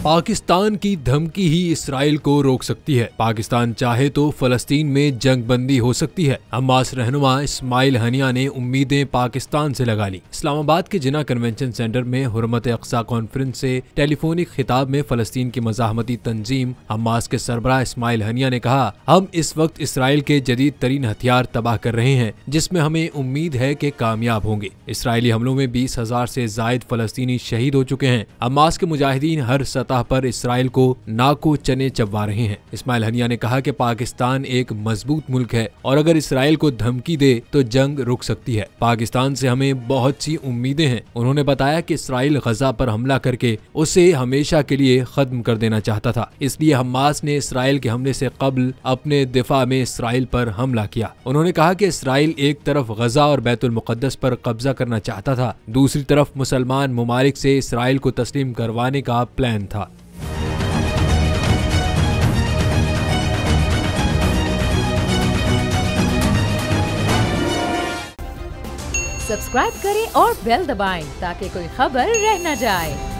पाकिस्तान की धमकी ही इसराइल को रोक सकती है। पाकिस्तान चाहे तो फलस्तीन में जंग बंदी हो सकती है। हमास रहनुमा इस्माइल हनिया ने उम्मीदें पाकिस्तान से लगा ली। इस्लामाबाद के जिना कन्वेंशन सेंटर में हुर्मत अक्सा कॉन्फ्रेंस से टेलीफोनिक खिताब में फलस्तीन की मज़ाहमती तंजीम हमास के सरबराह इस्माइल हनिया ने कहा, हम इस वक्त इसराइल के जदीद तरीन हथियार तबाह कर रहे हैं, जिसमें हमें उम्मीद है कि कामयाब होंगे। इसराइली हमलों में 20,000 से जायद फलस्तीनी शहीद हो चुके हैं। हमास के मुजाहिदीन हर सतह पर इसराइल को नाको चने चबवा रहे हैं। इस्माइल हनिया ने कहा कि पाकिस्तान एक मजबूत मुल्क है और अगर इसराइल को धमकी दे तो जंग रुक सकती है। पाकिस्तान से हमें बहुत सी उम्मीदें हैं। उन्होंने बताया कि इसराइल गजा पर हमला करके उसे हमेशा के लिए खत्म कर देना चाहता था, इसलिए हमास ने इसराइल के हमले से कबल अपने दिफा में इसराइल पर हमला किया। उन्होंने कहा कि इसराइल एक तरफ गजा और बैतुल मुकद्दस पर कब्जा करना चाहता था, दूसरी तरफ मुसलमान ममालिक से इसराइल को तस्लीम करवाने का प्लान था। सब्सक्राइब करें और बेल दबाएं ताकि कोई खबर रह न जाए।